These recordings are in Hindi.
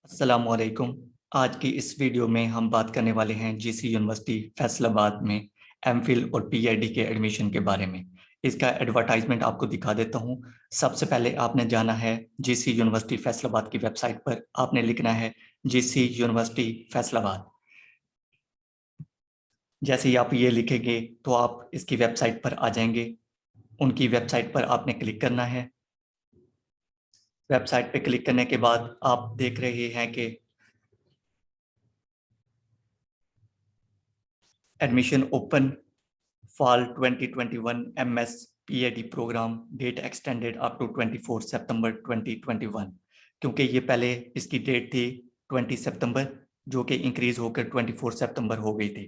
अस्सलामुअलैकुम। आज की इस वीडियो में हम बात करने वाले हैं जीसी यूनिवर्सिटी फैसलाबाद में एमफिल और पीएचडी के एडमिशन के बारे में। इसका एडवर्टाइजमेंट आपको दिखा देता हूं। सबसे पहले आपने जाना है जीसी यूनिवर्सिटी फैसलाबाद की वेबसाइट पर। आपने लिखना है जीसी यूनिवर्सिटी फैसलाबाद। जैसे ही आप ये लिखेंगे तो आप इसकी वेबसाइट पर आ जाएंगे। उनकी वेबसाइट पर आपने क्लिक करना है। वेबसाइट पर क्लिक करने के बाद आप देख रहे हैं कि admission open Fall 2021 MS PhD programme date extended up to 24 सितंबर 2021। क्योंकि ये पहले इसकी डेट थी 20 सितंबर, जो कि इंक्रीज होकर 24 सितंबर हो गई थी।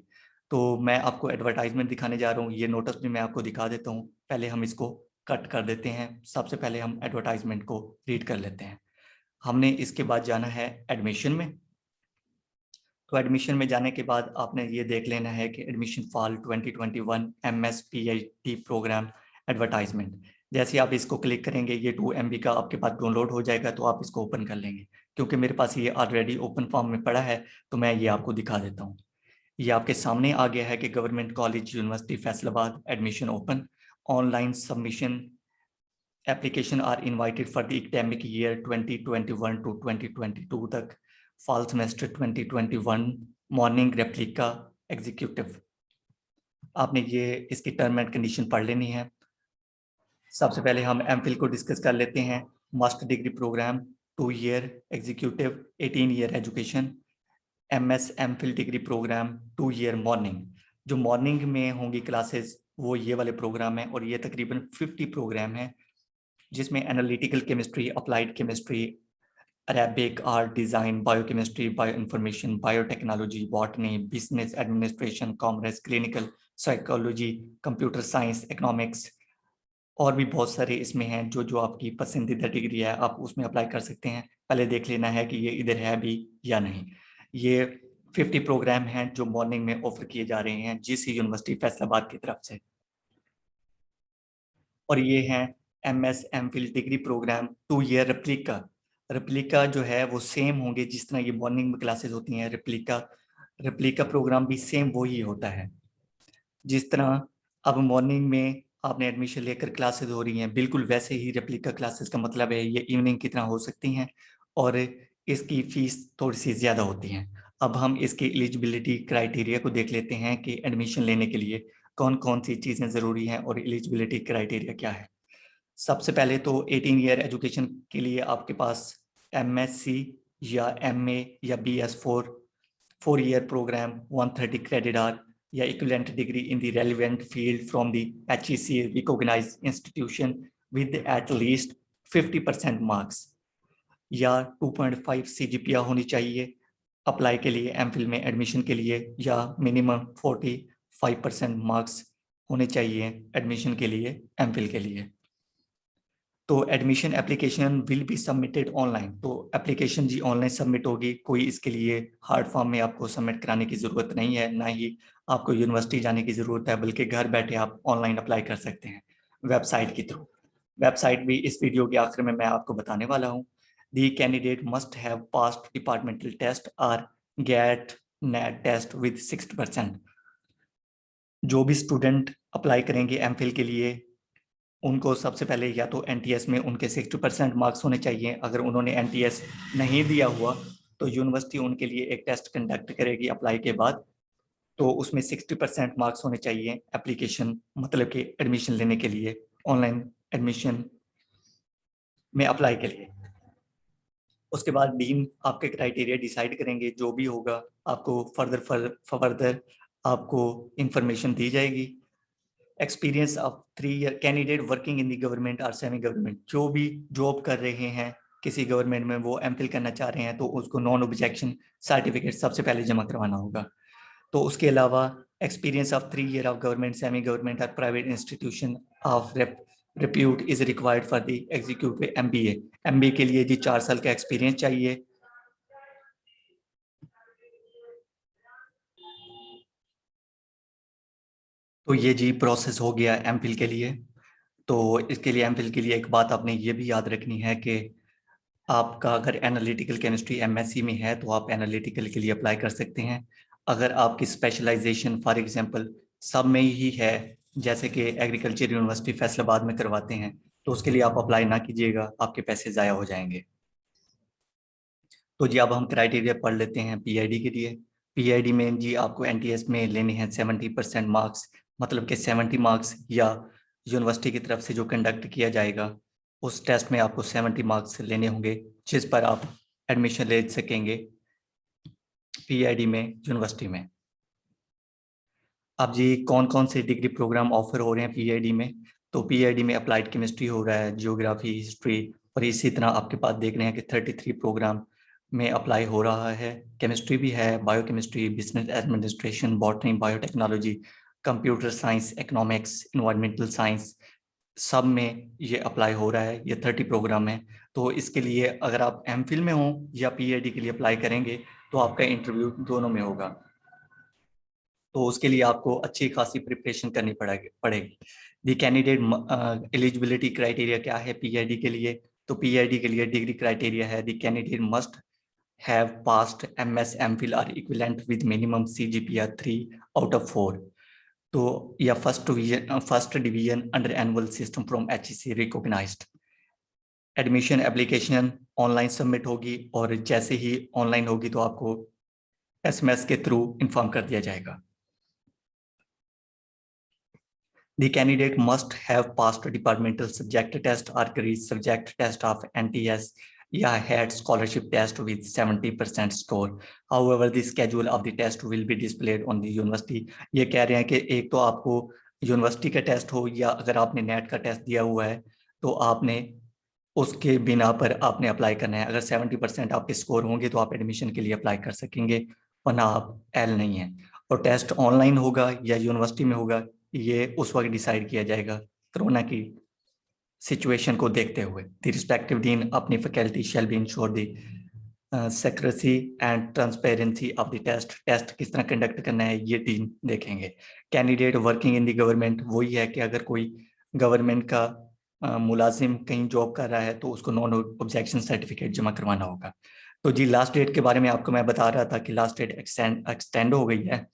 तो मैं आपको एडवर्टाइजमेंट दिखाने जा रहा हूँ। ये नोटिस भी मैं आपको दिखा देता हूँ। पहले हम इसको कट कर देते हैं। सबसे पहले हम एडवर्टाइजमेंट को रीड कर लेते हैं। हमने इसके बाद जाना है एडमिशन में। तो एडमिशन में जाने के बाद आपने ये देख लेना है कि admission fall 2021 MS PhD programme advertisement. जैसे आप इसको क्लिक करेंगे ये 2 MB का आपके पास डाउनलोड हो जाएगा, तो आप इसको ओपन कर लेंगे। क्योंकि मेरे पास ये ऑलरेडी ओपन फॉर्म में पड़ा है, तो मैं ये आपको दिखा देता हूँ। ये आपके सामने आ गया है कि government college university Faisalabad admission open, online submission application are invited for the academic year 2021 to 2022 तक, fall semester 2021, morning replica executive. आपने ये इसकी टर्म एंड कंडीशन पढ़ लेनी है। सबसे पहले हम एमफिल को डिस्कस कर लेते हैं। Master degree programme 2 year executive 18 year education. MS MPhil degree programme 2 year morning. जो मॉर्निंग में होंगी क्लासेस वो ये वाले प्रोग्राम है, और ये तकरीबन 50 प्रोग्राम है, जिसमें analytical chemistry, applied chemistry, Arabic, art, design, biochemistry, bio information, biotechnology, botany, business administration, commerce, clinical psychology, computer science, economics और भी बहुत सारे इसमें हैं। जो जो आपकी पसंदीदा डिग्री है आप उसमें अप्लाई कर सकते हैं। पहले देख लेना है कि ये इधर है भी या नहीं। ये 50 प्रोग्राम हैं जो मॉर्निंग में ऑफर किए जा रहे हैं जीसी यूनिवर्सिटी फैसलाबाद की तरफ से। और ये हैं MS MPhil degree programme 2 year replica. Replica जो है वो सेम होंगे जिस तरह ये मॉर्निंग में क्लासेस होती हैं। रेप्लिका रेप्लिका प्रोग्राम भी सेम वही होता है। जिस तरह अब मॉर्निंग में आपने एडमिशन लेकर क्लासेस हो रही हैं, बिल्कुल वैसे ही रेप्लिका क्लासेस का मतलब है ये इवनिंग की तरह हो सकती हैं, और इसकी फीस थोड़ी सी ज़्यादा होती है। अब हम इसकी एलिजिबिलिटी क्राइटेरिया को देख लेते हैं कि एडमिशन लेने के लिए कौन कौन सी चीज़ें ज़रूरी हैं और एलिजिबिलिटी क्राइटेरिया क्या है। सबसे पहले तो 18 ईयर एजुकेशन के लिए आपके पास MSc या MA या BS4 year programme 130 credit are या equivalent degree in the relevant field from the HEC recognised institution with at least 50% marks, या 2.5 CGPA होनी चाहिए अप्लाई के लिए एमफिल में एडमिशन के लिए, या मिनिमम 45% मार्क्स होने चाहिए एडमिशन के लिए एमफिल के लिए। तो admission application will be submitted online. तो एप्लीकेशन जी ऑनलाइन सबमिट होगी। कोई इसके लिए हार्ड फॉर्म में आपको सबमिट कराने की ज़रूरत नहीं है, ना ही आपको यूनिवर्सिटी जाने की ज़रूरत है, बल्कि घर बैठे आप ऑनलाइन अप्लाई कर सकते हैं वेबसाइट के थ्रू। वेबसाइट भी इस वीडियो के आखिर में मैं आपको बताने वाला हूँ। The candidate must have passed departmental test और गेट नेट टेस्ट विद 60%। जो भी स्टूडेंट अप्लाई करेंगे एमफिल के लिए उनको सबसे पहले या तो NTS में उनके 60% मार्क्स होने चाहिए। अगर उन्होंने NTS नहीं दिया हुआ तो यूनिवर्सिटी उनके लिए एक टेस्ट कंडक्ट करेगी अप्लाई के बाद, तो उसमें 60% मार्क्स होने चाहिए एप्लीकेशन मतलब कि एडमिशन लेने के लिए, ऑनलाइन एडमिशन में अप्लाई के लिए। उसके बाद डीन आपके क्राइटेरिया डिसाइड करेंगे। जो भी होगा आपको फर्दर आपको इंफॉर्मेशन दी जाएगी। Experience of 3 year candidate working in the government और सेमी गवर्नमेंट, जो भी जॉब कर रहे हैं किसी गवर्नमेंट में वो एमफिल करना चाह रहे हैं तो उसको नॉन ऑब्जेक्शन सर्टिफिकेट सबसे पहले जमा करवाना होगा। तो उसके अलावा experience of 3 year of government, semi government और private institution of repute is required for the executive MBA के लिए जी 4 साल का एक्सपीरियंस चाहिए। तो ये जी प्रोसेस हो गया एमफिल के लिए। तो इसके लिए एमफिल के लिए एक बात आपने ये भी याद रखनी है कि आपका अगर एनालिटिकल केमिस्ट्री एमएससी में है तो आप एनालिटिकल के लिए अप्लाई कर सकते हैं। अगर आपकी स्पेशलाइजेशन फॉर एग्जांपल सब में ही है, जैसे कि एग्रीकल्चर यूनिवर्सिटी फैसलाबाद में करवाते हैं, तो उसके लिए आप अप्लाई ना कीजिएगा, आपके पैसे ज़ाया हो जाएंगे। तो जी अब हम क्राइटेरिया पढ़ लेते हैं पीआईडी के लिए। पीआईडी में जी आपको एनटीएस में लेने हैं 70% मार्क्स, मतलब कि 70 मार्क्स, या यूनिवर्सिटी की तरफ से जो कंडक्ट किया जाएगा उस टेस्ट में आपको 70 मार्क्स लेने होंगे, जिस पर आप एडमिशन ले सकेंगे पीआईडी में यूनिवर्सिटी में। अब जी कौन कौन से डिग्री प्रोग्राम ऑफर हो रहे हैं पीआईडी में? तो पीआईडी में अप्लाइड केमिस्ट्री हो रहा है, जियोग्राफी, हिस्ट्री, और इसी तरह आपके पास देख रहे हैं कि 33 प्रोग्राम में अप्लाई हो रहा है। केमिस्ट्री भी है, biochemistry, business administration, botany, biotechnology, computer science, economics, environmental science, सब में ये अप्लाई हो रहा है। ये 30 प्रोग्राम है। तो इसके लिए अगर आप एमफिल में हो या पीएचडी के लिए अप्लाई करेंगे तो आपका इंटरव्यू दोनों में होगा। तो उसके लिए आपको अच्छी खासी प्रिपरेशन करनी पड़ेगी। दी कैंडिडेट एलिजिबिलिटी क्राइटेरिया क्या है पीएचडी के लिए? तो पीएचडी के लिए डिग्री क्राइटेरिया है, दी candidate must have passed MS MPhil or equivalent with minimum CGPA 3 out of 4, तो या first division under annual system from HEC recognised. Admission application online submit होगी, और जैसे ही ऑनलाइन होगी तो आपको SMS के थ्रू इन्फॉर्म कर दिया जाएगा। The candidate must have passed departmental subject test or career subject test of NTS या had scholarship test with 70% score. However, the schedule of the test will be displayed on the university. ये कह रहे हैं कि एक तो आपको यूनिवर्सिटी का टेस्ट हो, या अगर आपने नेट का टेस्ट दिया हुआ है तो आपने उसके बिना पर आपने अप्लाई करना है। अगर 70% आपके स्कोर होंगे तो आप एडमिशन के लिए अप्लाई कर सकेंगे, वरना आप एल नहीं है। और टेस्ट ऑनलाइन होगा या यूनिवर्सिटी में होगा, ये उस वक्त डिसाइड किया जाएगा कोरोना की सिचुएशन को देखते हुए। द रिस्पेक्टिव डीन अपनी faculty shall be ensure the secrecy and transparency of the test. Test किस तरह कंडक्ट करना है ये डीन देखेंगे। Candidate working in the government, वही है कि अगर कोई गवर्नमेंट का मुलाजिम कहीं जॉब कर रहा है तो उसको नॉन ऑब्जेक्शन सर्टिफिकेट जमा करवाना होगा। तो जी लास्ट डेट के बारे में आपको मैं बता रहा था कि लास्ट डेट एक्सटेंड हो गई है।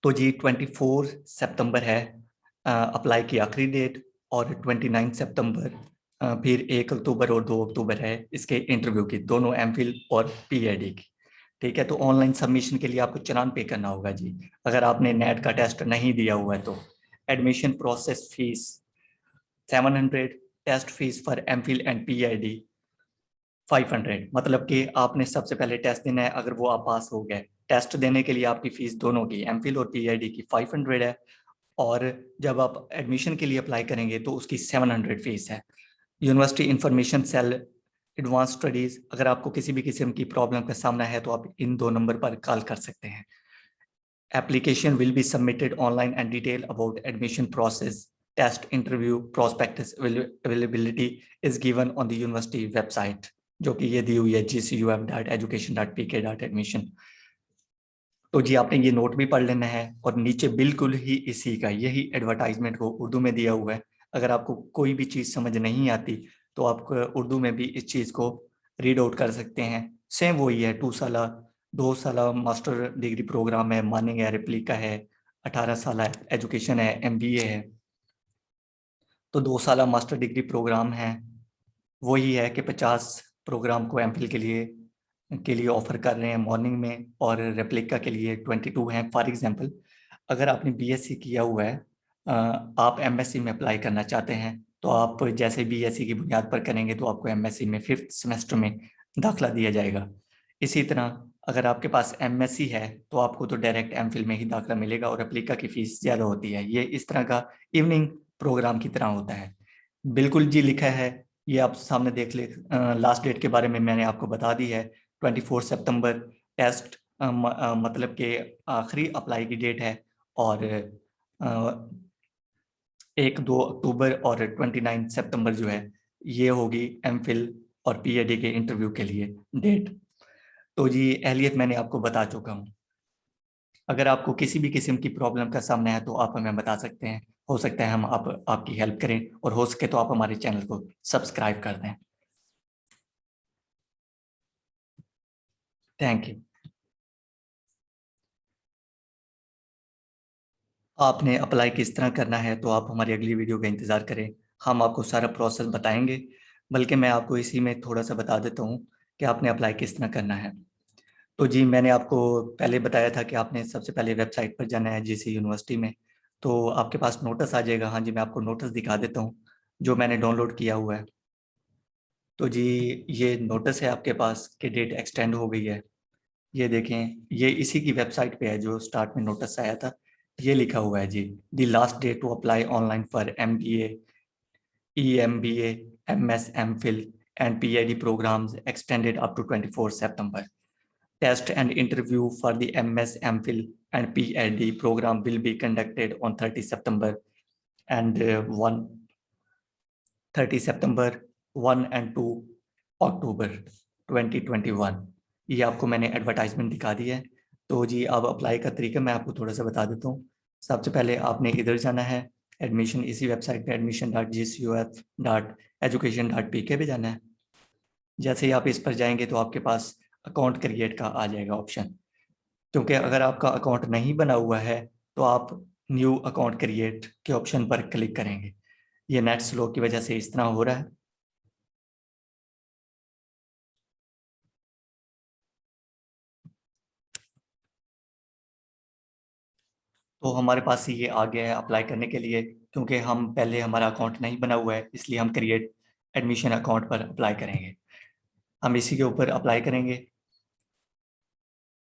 तो जी 24 सितंबर है अप्लाई की आखिरी डेट, और 29 सितंबर फिर 1 अक्टूबर और 2 अक्टूबर है इसके इंटरव्यू की, दोनों एमफिल और पीएचडी की। ठीक है, तो ऑनलाइन सबमिशन के लिए आपको चालान पे करना होगा जी, अगर आपने नेट का टेस्ट नहीं दिया हुआ है तो। Admission process fees 700, test fees for MPhil and PhD 500। मतलब कि आपने सबसे पहले टेस्ट देना है, अगर वो आप पास हो गए, टेस्ट देने के लिए आपकी फीस दोनों की, एमफिल और पीएचडी की 500 है, और जब आप एडमिशन के लिए अप्लाई करेंगे तो उसकी 700 फीस है। University information cell advance studies, अगर आपको किसी भी किस्म की प्रॉब्लम का सामना है तो आप इन 2 नंबर पर कॉल कर सकते हैं। Application will be submitted online and detail about admission process, test, interview, prospectus availability is given on the university website, जो कि ये दी हुई है gcuf.education.pk.admission। तो जी आपने ये नोट भी पढ़ लेना है, और नीचे बिल्कुल ही इसी का यही एडवर्टाइजमेंट को उर्दू में दिया हुआ है। अगर आपको कोई भी चीज़ समझ नहीं आती तो आप उर्दू में भी इस चीज़ को रीड आउट कर सकते हैं। सेम वही है, 2 साल मास्टर डिग्री प्रोग्राम है, मानिंग है, रेप्लिका है, 18 साल एजुकेशन है, MBA है। तो 2 साल मास्टर डिग्री प्रोग्राम है, वही है कि 50 प्रोग्राम को एमफिल के लिए ऑफर कर रहे हैं मॉर्निंग में, और रेप्लिका के लिए 22 हैं। फॉर एग्जांपल अगर आपने बीएससी किया हुआ है, आप एमएससी में अप्लाई करना चाहते हैं, तो आप जैसे बीएससी की बुनियाद पर करेंगे तो आपको एमएससी में 5th सेमेस्टर में दाखिला दिया जाएगा। इसी तरह अगर आपके पास एमएससी है तो आपको तो डायरेक्ट एमफिल में ही दाखिला मिलेगा, और रेप्लिका की फीस ज़्यादा होती है। ये इस तरह का इवनिंग प्रोग्राम की तरह होता है। बिल्कुल जी लिखा है, ये आप सामने देख ले। लास्ट डेट के बारे में मैंने आपको बता दी है, 24 सितंबर टेस्ट मतलब कि आखिरी अप्लाई की डेट है, और 1-2 अक्टूबर और 29 सितंबर जो है ये होगी एमफिल और पीएचडी के इंटरव्यू के लिए डेट। तो जी अहलियत मैंने आपको बता चुका हूँ। अगर आपको किसी भी किस्म की प्रॉब्लम का सामना है तो आप हमें बता सकते हैं, हो सकता है हम आपकी हेल्प करें, और हो सके तो आप हमारे चैनल को सब्सक्राइब कर दें। Thank you. आपने अप्लाई किस तरह करना है तो आप हमारी अगली वीडियो का इंतज़ार करें। हम आपको सारा प्रोसेस बताएंगे, बल्कि मैं आपको इसी में थोड़ा सा बता देता हूँ कि आपने अप्लाई किस तरह करना है। तो जी, मैंने आपको पहले बताया था कि आपने सबसे पहले वेबसाइट पर जाना है जेसी यूनिवर्सिटी में। तो आपके पास नोटिस आ जाएगा। हाँ जी, मैं आपको नोटिस दिखा देता हूँ जो मैंने डाउनलोड किया हुआ है। तो जी, ये नोटिस है आपके पास कि डेट एक्सटेंड हो गई है। ये देखें, ये इसी की वेबसाइट पे है जो स्टार्ट में नोटिस आया था। ये लिखा हुआ है जी, the last day to apply online for MBA, EMBA, MS, MPhil and PhD programs extended up to 24 September. Test and interview for the MS, MPhil and PhD program will be conducted on 30 September and 30 September 1 and 2 अक्टूबर 2021। ये आपको मैंने एडवर्टाइजमेंट दिखा दी है। तो जी, अब अप्लाई का तरीका मैं आपको थोड़ा सा बता देता हूँ। सबसे पहले आपने इधर जाना है, एडमिशन, इसी वेबसाइट पे admission.gcuf.education.pk पे जाना है। जैसे ही आप इस पर जाएंगे तो आपके पास अकाउंट क्रिएट का आ जाएगा ऑप्शन। क्योंकि अगर आपका अकाउंट नहीं बना हुआ है तो आप न्यू अकाउंट क्रिएट के ऑप्शन पर क्लिक करेंगे। ये नेट स्लो की वजह से इस तरह हो रहा है। तो हमारे पास ये आ गया है अप्लाई करने के लिए। क्योंकि हम पहले हमारा अकाउंट नहीं बना हुआ है, इसलिए हम क्रिएट एडमिशन अकाउंट पर अप्लाई करेंगे। हम इसी के ऊपर अप्लाई करेंगे।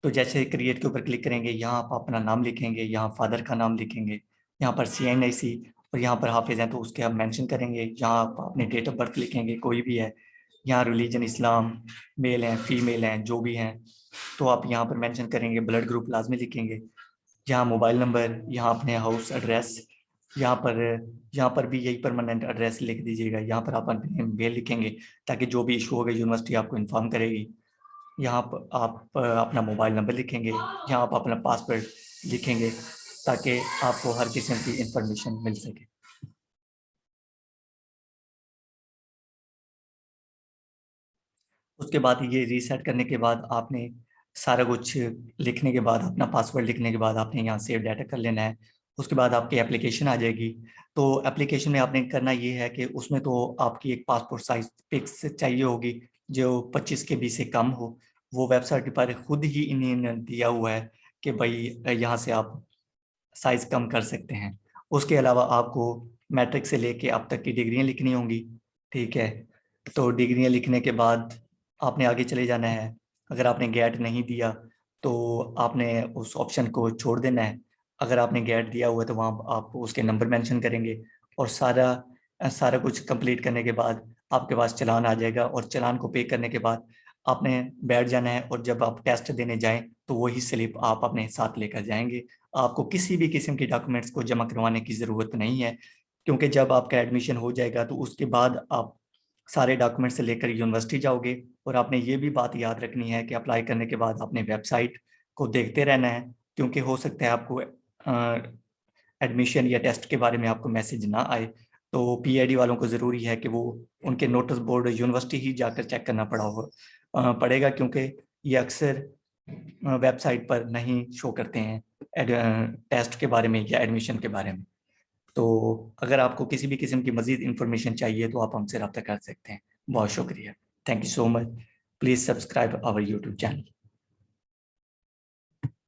तो जैसे क्रिएट के ऊपर क्लिक करेंगे, यहाँ आप अपना नाम लिखेंगे, यहाँ फादर का नाम लिखेंगे, यहाँ पर CNIC, और यहाँ पर हाफिज हैं तो उसके आप मेंशन करेंगे। यहाँ आप अपने डेट ऑफ बर्थ लिखेंगे, कोई भी है। यहाँ रिलीजन इस्लाम, मेल हैं फीमेल हैं जो भी हैं तो आप यहाँ पर मेंशन करेंगे। ब्लड ग्रुप लाजमी लिखेंगे। यहाँ मोबाइल नंबर, यहाँ अपने हाउस एड्रेस, यहाँ पर यहाँ पर भी यही परमानेंट एड्रेस लिख दीजिएगा। यहाँ पर आप अपने मेल लिखेंगे ताकि जो भी इशू होगा यूनिवर्सिटी आपको इन्फॉर्म करेगी। यहाँ पर आप अपना मोबाइल नंबर लिखेंगे, यहाँ आप अपना पासवर्ड लिखेंगे ताकि आपको हर किस्म की इंफॉर्मेशन मिल सके। उसके बाद ये रीसेट करने के बाद आपने सारा कुछ लिखने के बाद, अपना पासवर्ड लिखने के बाद आपने यहाँ सेव डाटा कर लेना है। उसके बाद आपकी एप्लीकेशन आ जाएगी। तो एप्लीकेशन में आपने करना ये है कि उसमें तो आपकी एक पासपोर्ट साइज पिक्स चाहिए होगी जो 25 KB से कम हो। वो वेबसाइट पर खुद ही इन्होंने दिया हुआ है कि भाई यहाँ से आप साइज कम कर सकते हैं। उसके अलावा आपको मैट्रिक से लेके अब तक की डिग्रियां लिखनी होंगी। ठीक है, तो डिग्रियां लिखने के बाद आपने आगे चले जाना है। अगर आपने गैट नहीं दिया तो आपने उस ऑप्शन को छोड़ देना है। अगर आपने गैट दिया हुआ है तो वहाँ आप उसके नंबर मेंशन करेंगे। और सारा सारा कुछ कंप्लीट करने के बाद आपके पास चालान आ जाएगा। और चालान को पे करने के बाद आपने बैठ जाना है। और जब आप टेस्ट देने जाएं तो वही स्लिप आप अपने साथ लेकर जाएंगे। आपको किसी भी किस्म के डॉक्यूमेंट्स को जमा करवाने की ज़रूरत नहीं है। क्योंकि जब आपका एडमिशन हो जाएगा तो उसके बाद आप सारे डॉक्यूमेंट्स लेकर यूनिवर्सिटी जाओगे। और आपने ये भी बात याद रखनी है कि अप्लाई करने के बाद आपने वेबसाइट को देखते रहना है। क्योंकि हो सकता है आपको एडमिशन या टेस्ट के बारे में आपको मैसेज ना आए। तो PID वालों को ज़रूरी है कि वो उनके नोटिस बोर्ड यूनिवर्सिटी ही जाकर चेक करना पड़ेगा। क्योंकि ये अक्सर वेबसाइट पर नहीं शो करते हैं टेस्ट के बारे में या एडमिशन के बारे में। तो अगर आपको किसी भी किस्म की मजीद इंफॉर्मेशन चाहिए तो आप हमसे रब्ता कर सकते हैं। बहुत शुक्रिया। Thank you so much. Please subscribe our YouTube channel.